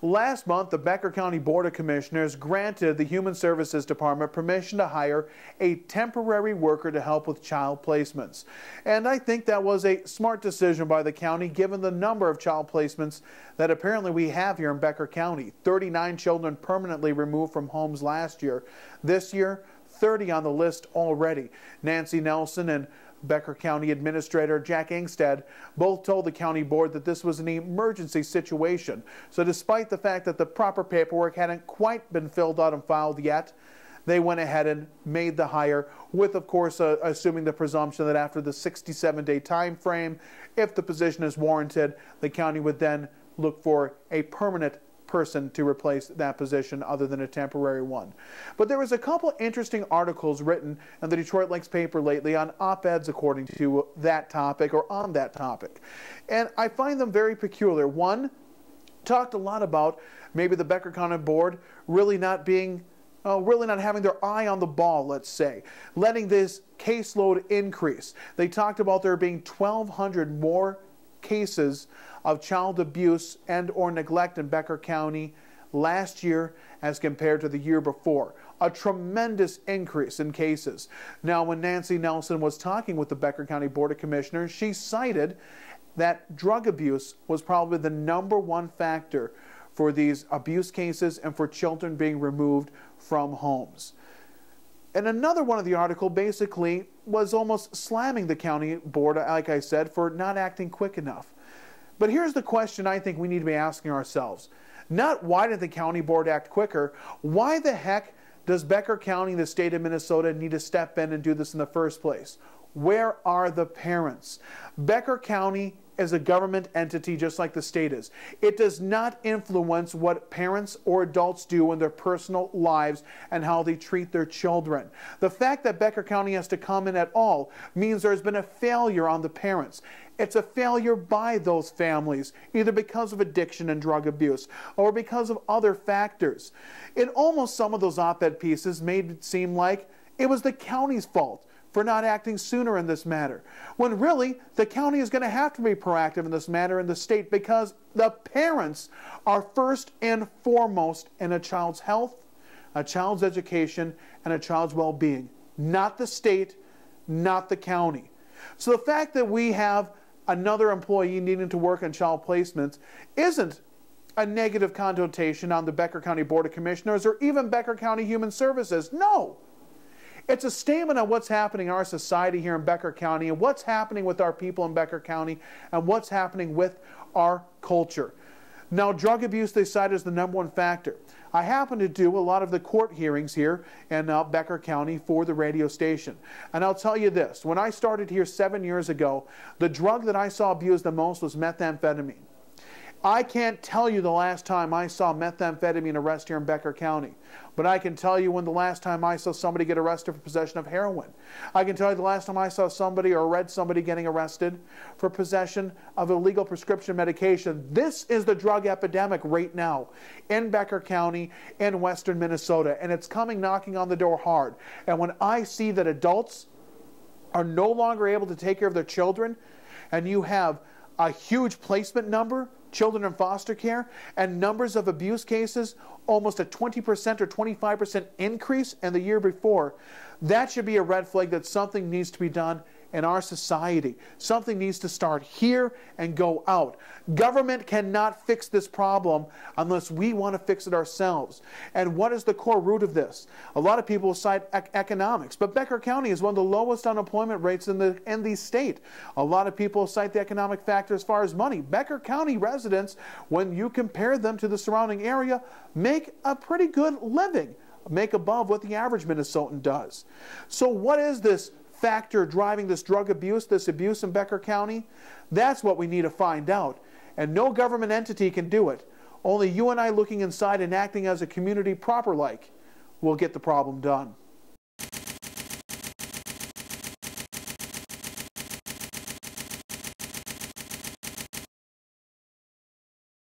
Last month, the Becker County Board of Commissioners granted the Human Services Department permission to hire a temporary worker to help with child placements. And I think that was a smart decision by the county, given the number of child placements that apparently we have here in Becker County. 39 children permanently removed from homes last year. This year, 30 on the list already. Nancy Nelson and Becker County Administrator Jack Ingstead both told the county board that this was an emergency situation. So despite the fact that the proper paperwork hadn't quite been filled out and filed yet, they went ahead and made the hire with, of course, assuming the presumption that after the 67-day time frame, if the position is warranted, the county would then look for a permanent person to replace that position other than a temporary one. But there was a couple interesting articles written in the Detroit Lakes paper lately on op-eds according to that topic or on that topic. And I find them very peculiar. One talked a lot about maybe the Becker County Board really not having their eye on the ball, let's say, letting this caseload increase. They talked about there being 1,200 more cases of child abuse and or neglect in Becker County last year as compared to the year before. A tremendous increase in cases. Now, when Nancy Nelson was talking with the Becker County Board of Commissioners, she cited that drug abuse was probably the #1 factor for these abuse cases and for children being removed from homes. And another one of the article basically was almost slamming the county board, like I said, for not acting quick enough. But here's the question I think we need to be asking ourselves. Not why did the county board act quicker, why the heck does Becker County and the state of Minnesota need to step in and do this in the first place? Where are the parents? Becker County is a government entity just like the state is. It does not influence what parents or adults do in their personal lives and how they treat their children. The fact that Becker County has to come in at all means there's been a failure on the parents. It's a failure by those families, either because of addiction and drug abuse or because of other factors. In almost some of those op-ed pieces made it seem like it was the county's fault for not acting sooner in this matter, when really the county is going to have to be proactive in this matter in the state, because the parents are first and foremost in a child's health, a child's education, and a child's well-being, not the state, not the county. So the fact that we have another employee needing to work on child placements isn't a negative connotation on the Becker County Board of Commissioners or even Becker County Human Services. No. It's a statement on what's happening in our society here in Becker County and what's happening with our people in Becker County and what's happening with our culture. Now, drug abuse they cite as the #1 factor. I happen to do a lot of the court hearings here in Becker County for the radio station. And I'll tell you this, when I started here 7 years ago, the drug that I saw abused the most was methamphetamine. I can't tell you the last time I saw methamphetamine arrest here in Becker County, but I can tell you when the last time I saw somebody get arrested for possession of heroin. I can tell you the last time I saw somebody or read somebody getting arrested for possession of illegal prescription medication. This is the drug epidemic right now in Becker County in western Minnesota, and it's coming knocking on the door hard. And when I see that adults are no longer able to take care of their children, and you have a huge placement number, children in foster care, and numbers of abuse cases, almost a 20% or 25% increase in the year before, that should be a red flag that something needs to be done in our society. Something needs to start here and go out. Government cannot fix this problem unless we want to fix it ourselves. And what is the core root of this? A lot of people cite economics, but Becker County is one of the lowest unemployment rates in the state. A lot of people cite the economic factor as far as money. Becker County residents, when you compare them to the surrounding area, make a pretty good living, make above what the average Minnesotan does. So what is this factor driving this drug abuse, this abuse in Becker County? That's what we need to find out. And no government entity can do it. Only you and I looking inside and acting as a community proper-like will get the problem done.